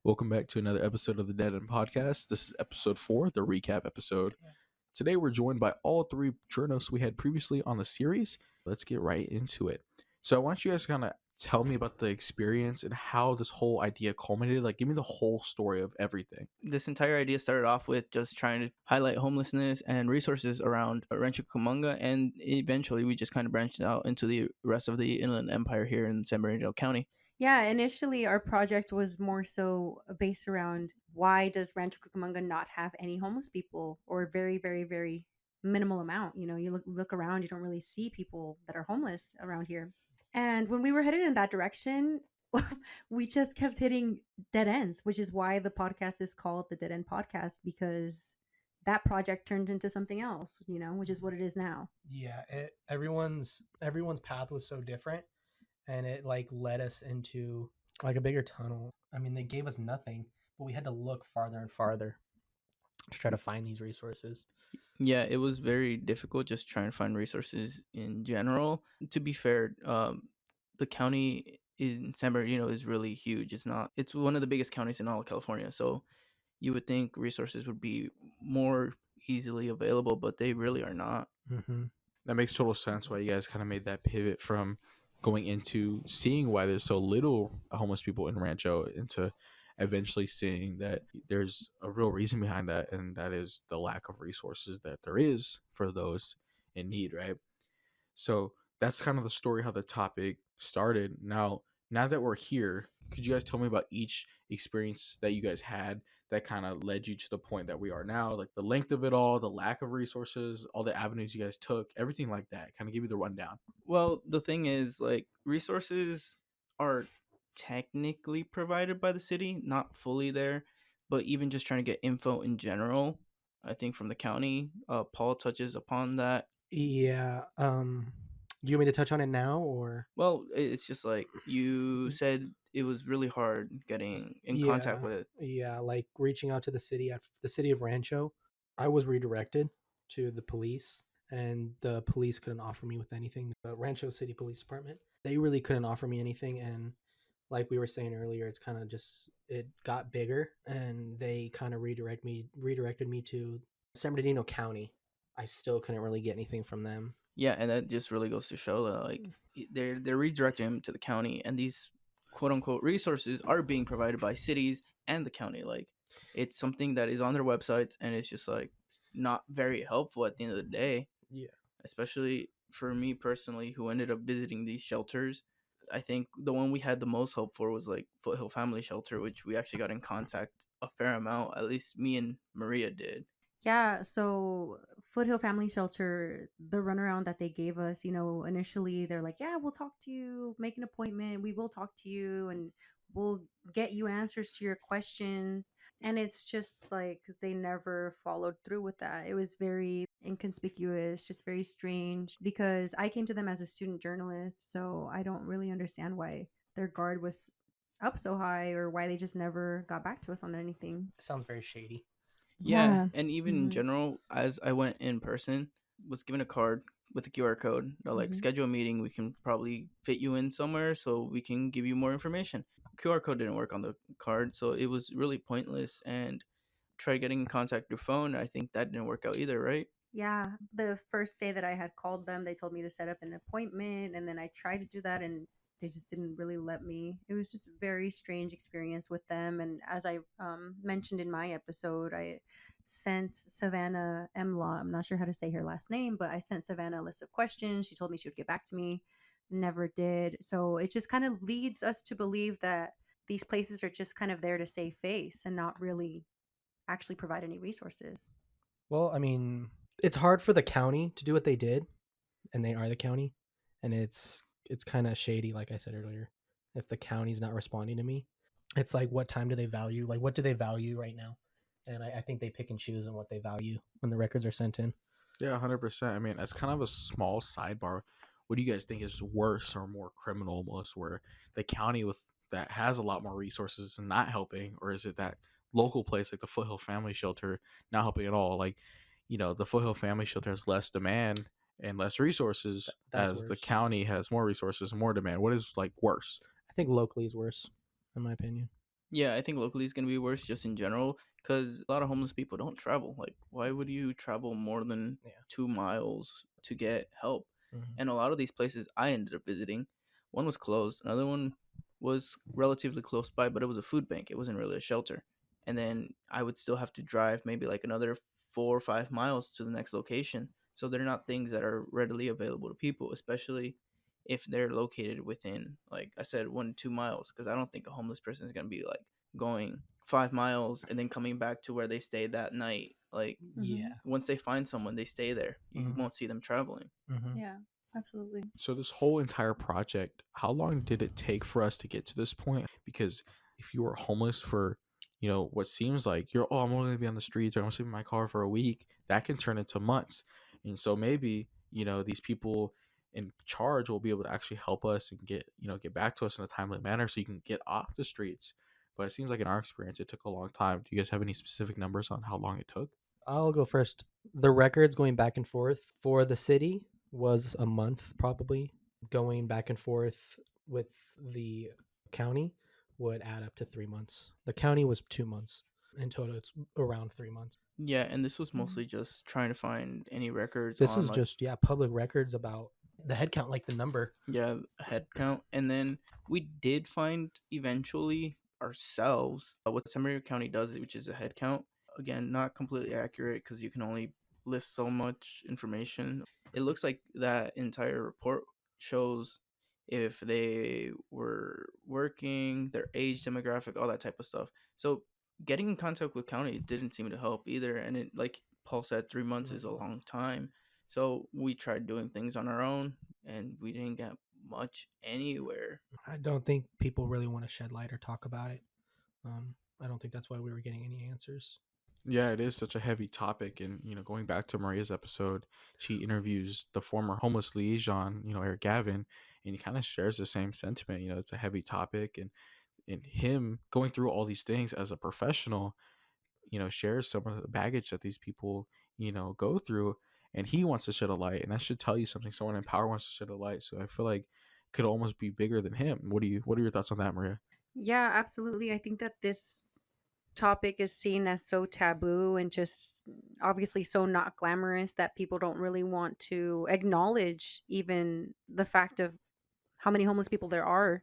Welcome back to another episode of the Dead End Podcast. This is episode 4, the recap episode. Today we're joined by all three journalists we had previously on the series. Let's get right into it. So I want you guys to kind of tell me about the experience and how this whole idea culminated. Like, give me the whole story of everything. This entire idea started off with just trying to highlight homelessness and resources around Rancho Cucamonga, and eventually we just kind of branched out into the rest of the Inland Empire here in San Bernardino County. Yeah, initially our project was more so based around why does Rancho Cucamonga not have any homeless people or very, very, very minimal amount. You know, you look around, you don't really see people that are homeless around here. And when we were headed in that direction, we just kept hitting dead ends, which is why the podcast is called the Dead End Podcast, because that project turned into something else, you know, which is what it is now. Yeah, everyone's path was so different, and it like led us into like a bigger tunnel. I mean, they gave us nothing, but we had to look farther and farther to try to find these resources. Yeah, it was very difficult just trying to find resources in general. To be fair, the county in San Bernardino is really huge. It's one of the biggest counties in all of California. So you would think resources would be more easily available, but they really are not. Mm-hmm. That makes total sense why you guys kind of made that pivot from going into seeing why there's so little homeless people in Rancho into eventually seeing that there's a real reason behind that, and that is the lack of resources that there is for those in need, right? So that's kind of the story how the topic started. Now that we're here, could you guys tell me about each experience that you guys had that kind of led you to the point that we are now, like the length of it all, the lack of resources, all the avenues you guys took, everything like that? Kind of give you the rundown. Well, the thing is, like, resources are technically provided by the city, not fully there, but even just trying to get info in general, I think from the county, Paul touches upon that. Yeah. Do you want me to touch on it now, or? Well, it's just like you said, it was really hard getting in contact with it. Yeah, like reaching out to the city of Rancho. I was redirected to the police, and the police couldn't offer me with anything. The Rancho City Police Department, they really couldn't offer me anything, and like we were saying earlier, it's kind of just it got bigger, and they kind of redirected me to San Bernardino County. I still couldn't really get anything from them. Yeah, and that just really goes to show that, like, they're redirecting him to the county, and these quote unquote resources are being provided by cities and the county. Like, it's something that is on their websites, and it's just like not very helpful at the end of the day. Yeah. Especially for me personally, who ended up visiting these shelters. I think the one we had the most hope for was like Foothill Family Shelter, which we actually got in contact a fair amount. At least me and Maria did. Yeah, so Foothill Family Shelter, the runaround that they gave us, you know, initially they're like, yeah, we'll talk to you, make an appointment, we will talk to you, and we'll get you answers to your questions. And it's just like they never followed through with that. It was very inconspicuous, just very strange because I came to them as a student journalist, so I don't really understand why their guard was up so high or why they just never got back to us on anything. Sounds very shady. Yeah, and even in Mhm. general, as I went in person, was given a card with a QR code. They're like, Mhm. schedule a meeting. We can probably fit you in somewhere so we can give you more information. QR code didn't work on the card, so it was really pointless. And try getting in contact through phone. I think that didn't work out either, right? Yeah, the first day that I had called them, they told me to set up an appointment, and then I tried to do that, and they just didn't really let me. It was just a very strange experience with them. And as I mentioned in my episode, I sent Savannah Emla, I'm not sure how to say her last name, but I sent Savannah a list of questions. She told me she would get back to me, never did. So it just kind of leads us to believe that these places are just kind of there to save face and not really actually provide any resources. Well, I mean, it's hard for the county to do what they did, and they are the county, and it's kind of shady, like I said earlier. If the county's not responding to me, it's like, what time do they value? Like, what do they value right now? And I think they pick and choose on what they value when the records are sent in. Yeah, 100%. I mean, as kind of a small sidebar, what do you guys think is worse or more criminal almost, where the county with that has a lot more resources and not helping, or is it that local place like the Foothill Family Shelter not helping at all? Like, the Foothill Family Shelter has less demand and less resources That's as the worse. county has more resources and more demand. What is like worse? I think locally is worse, in my opinion. Yeah, I think locally is going to be worse just in general because a lot of homeless people don't travel. Like, why would you travel more than Yeah. 2 miles to get help? Hmm. And a lot of these places I ended up visiting, one was closed, another one was relatively close by, but it was a food bank. It wasn't really a shelter. And then I would still have to drive maybe like another 4 or 5 miles to the next location. So they're not things that are readily available to people, especially if they're located within, like I said, 1 to 2 miles. Because I don't think a homeless person is gonna be like going 5 miles and then coming back to where they stayed that night. Like Mm-hmm. Yeah. once they find someone, they stay there. You Hmm. won't see them traveling. Hmm. Yeah, absolutely. So this whole entire project, how long did it take for us to get to this point? Because if you were homeless for, what seems like I'm only gonna be on the streets or I'm gonna sleep in my car for a week, that can turn into months. And so maybe, these people in charge will be able to actually help us and get back to us in a timely manner so you can get off the streets. But it seems like in our experience, it took a long time. Do you guys have any specific numbers on how long it took? I'll go first. The records going back and forth for the city was a month, probably. Going back and forth with the county would add up to 3 months. The county was 2 months. In total, it's around 3 months. Yeah, and this was Mm-hmm. mostly just trying to find any records This on was like, just, yeah, public records about the head count, like the number. yeah, head count. And then we did find eventually ourselves what Seminary County does, which is a head count. Again, not completely accurate because you can only list so much information. It looks like that entire report shows if they were working, their age demographic, all that type of stuff. So getting in contact with county didn't seem to help either. And it, like Paul said, 3 months is a Mhm. long time. So we tried doing things on our own and we didn't get much anywhere. I don't think people really want to shed light or talk about it. I don't think that's why we were getting any answers. Yeah, it is such a heavy topic. And, going back to Maria's episode, she interviews the former homeless liaison, Eric Gavin, and he kind of shares the same sentiment. It's a heavy topic. And him going through all these things as a professional, shares some of the baggage that these people, go through. And he wants to shed a light. And that should tell you something. Someone in power wants to shed a light. So I feel like it could almost be bigger than him. What are your thoughts on that, Maria? Yeah, absolutely. I think that this topic is seen as so taboo and just obviously so not glamorous that people don't really want to acknowledge even the fact of how many homeless people there are.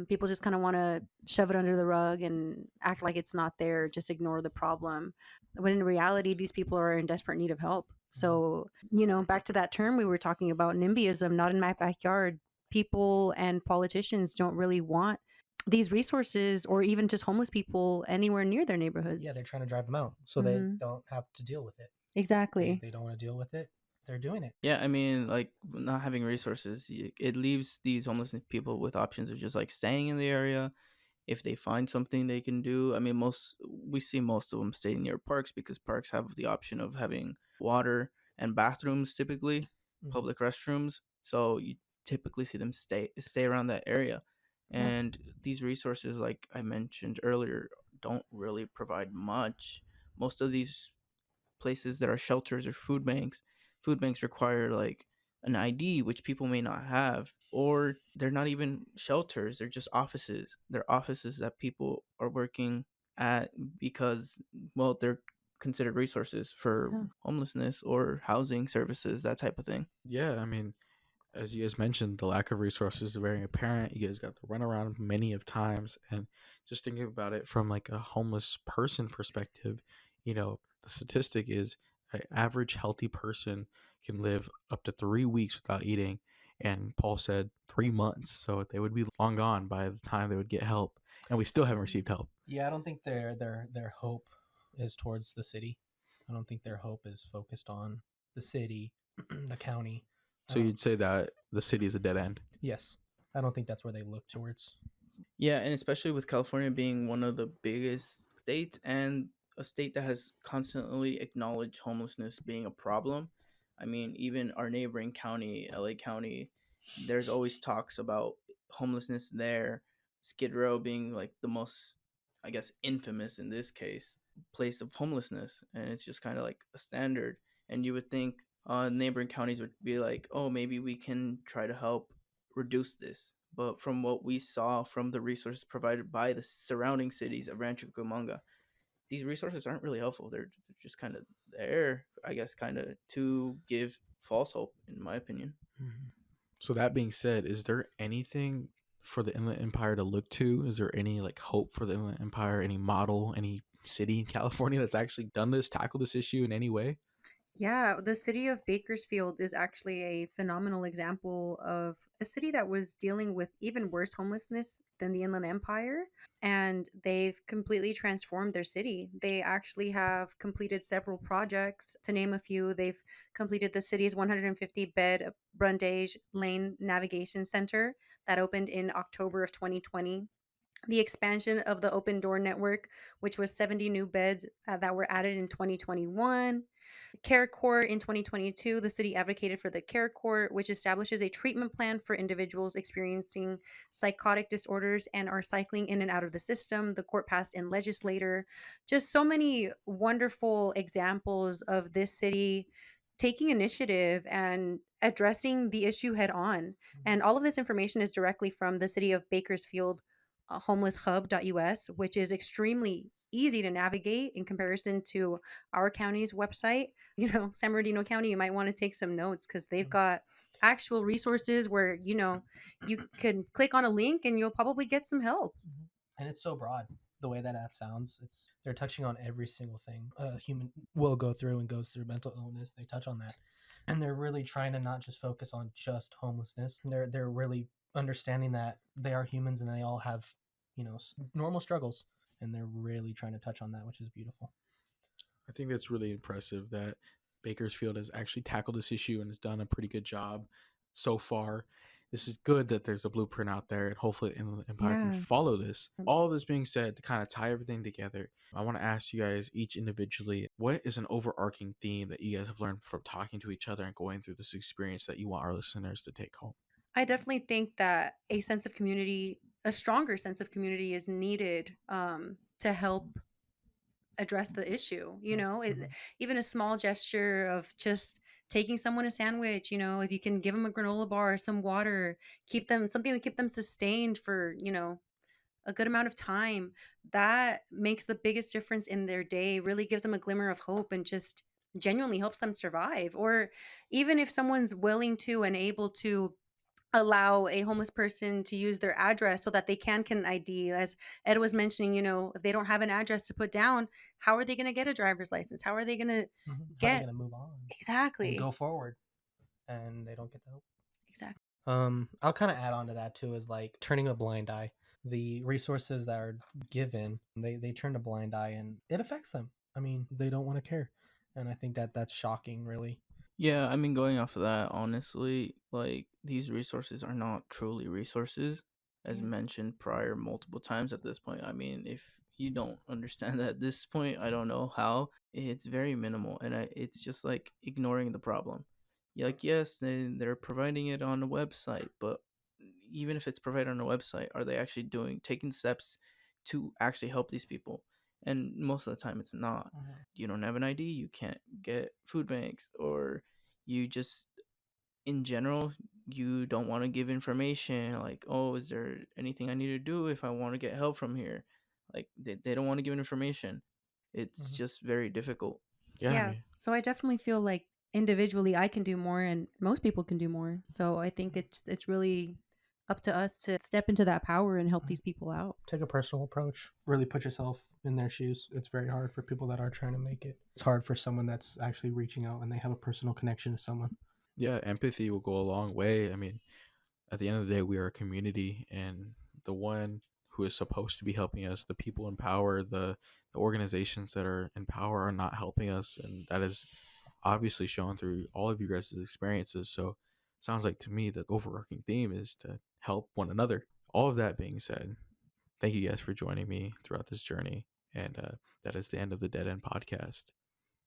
People just kind of want to shove it under the rug and act like it's not there, just ignore the problem. When in reality, these people are in desperate need of help. Mhm. So, back to that term we were talking about, NIMBYism, not in my backyard. People and politicians don't really want these resources or even just homeless people anywhere near their Yeah, neighborhoods. they're trying to drive them out so they Hmm. don't have to deal with it. Exactly. They don't want to deal with it. They're doing it. Yeah, I mean, like not having resources, it leaves these homeless people with options of just like staying in the area. If they find something they can do, I mean, we see most of them stay near parks because parks have the option of having water and bathrooms, typically Mhm. public restrooms. So you typically see them stay around that area. Yeah. And these resources, like I mentioned earlier, don't really provide much. Most of these places that are shelters or food banks require like an ID, which people may not have, or they're not even shelters, they're just offices. They're offices that people are working at because, well, they're considered resources for Yeah. homelessness or housing services, that type of thing. Yeah, I mean, as you guys mentioned, the lack of resources is very apparent. You guys got the runaround many of times, and just thinking about it from like a homeless person perspective, the statistic is an average healthy person can live up to 3 weeks without eating, and Paul said 3 months, so they would be long gone by the time they would get help, and we still haven't received help. Yeah, I don't think their hope is towards the city. I don't think their hope is focused on the city, the county. I So don't. you'd say that the city is a dead end. Yes, I don't think that's where they look towards. Yeah, and especially with California being one of the biggest states and a state that has constantly acknowledged homelessness being a problem. I mean, even our neighboring county, LA County, there's always talks about homelessness there. Skid Row being like the most, I guess, infamous in this case, place of homelessness. And it's just kind of like a standard. And you would think neighboring counties would be like, oh, maybe we can try to help reduce this, But from what we saw from the resources provided by the surrounding cities of Rancho Cucamonga, these resources aren't really helpful. They're just kind of there, I guess, kind of to give false hope, in my opinion. Mhm. So that being said, is there anything for the Inland Empire to look to? Is there any like hope for the Inland Empire? Any model, any city in California that's actually done this, tackle this issue in any way? Yeah, the city of Bakersfield is actually a phenomenal example of a city that was dealing with even worse homelessness than the Inland Empire. And they've completely transformed their city. They actually have completed several projects. To name a few, they've completed the city's 150-bed Brundage Lane Navigation Center that opened in October of 2020. The expansion of the Open Door Network, which was 70 new beds that were added in 2021. Care Court in 2022, the city advocated for the Care Court, which establishes a treatment plan for individuals experiencing psychotic disorders and are cycling in and out of the system. The court passed in legislator. Just so many wonderful examples of this city taking initiative and addressing the issue head on. And all of this information is directly from the city of Bakersfield homelesshub.us, which is extremely easy to navigate in comparison to our county's website. San Bernardino County, you might want to take some notes because they've got actual resources where, you can click on a link and you'll probably get some help. Mhm. And it's so broad the way that that sounds. It's they're touching on every single thing a human will go through and goes through mental illness. They touch on that, and they're really trying to not just focus on just homelessness. They're really understanding that they are humans and they all have normal struggles, and they're really trying to touch on that, which is beautiful. I think that's really impressive that Bakersfield has actually tackled this issue and has done a pretty good job so far. This is good that there's a blueprint out there, and hopefully the Inland Empire can Yeah. follow this. All this being said, to kind of tie everything together, I want to ask you guys each individually, what is an overarching theme that you guys have learned from talking to each other and going through this experience that you want our listeners to take home? I definitely think that a sense of community, a stronger sense of community, is needed to help address the issue. Mhm. Even a small gesture of just taking someone a sandwich, if you can give them a granola bar, some water, keep them something to keep them sustained for, a good amount of time, that makes the biggest difference in their day, really gives them a glimmer of hope and just genuinely helps them survive. Or even if someone's willing to and able to allow a homeless person to use their address so that they can get an ID. As Ed was mentioning, if they don't have an address to put down, how are they going to get a driver's license? How are they going to How are they get gonna move on and exactly, go forward? And they don't get the help. exactly. I'll kind of add on to that too, is like turning a blind eye. The resources that are given, they turn a blind eye, and it affects them. I mean, they don't want to care, and I think that that's shocking, really. Yeah, I mean, going off of that, honestly, like these resources are not truly resources, as Yeah. mentioned prior multiple times at this point. I mean, if you don't understand that at this point, I don't know how. It's very minimal, and it's just like ignoring the problem. Like, yes, they're providing it on a website, but even if it's provided on a website, are they actually taking steps to actually help these people? And most of the time, it's not. You don't have an ID, you can't get food banks, or you just, in general, you don't want to give information like, oh, is there anything I need to do if I want to get help from here? Like, they don't want to give information. It's Mhm. just very difficult. Yeah, I Yeah. mean, So I definitely feel like individually I can do more and most people can do more. So I think it's really up to us to step into that power and help Mhm. these people out. Take a personal approach. Really put yourself in their shoes. It's very hard for people that are trying to make it. It's hard for someone that's actually reaching out and they have a personal connection to someone. yeah, empathy will go a long way. I mean, at the end of the day, we are a community, and the one who is supposed to be helping us, the people in power, the organizations that are in power, are not helping us, and that is obviously shown through all of you guys' experiences. So, sounds like to me that the overarching theme is to help one another. All of that being said, thank you guys for joining me throughout this journey, and that is the end of the Dead End podcast.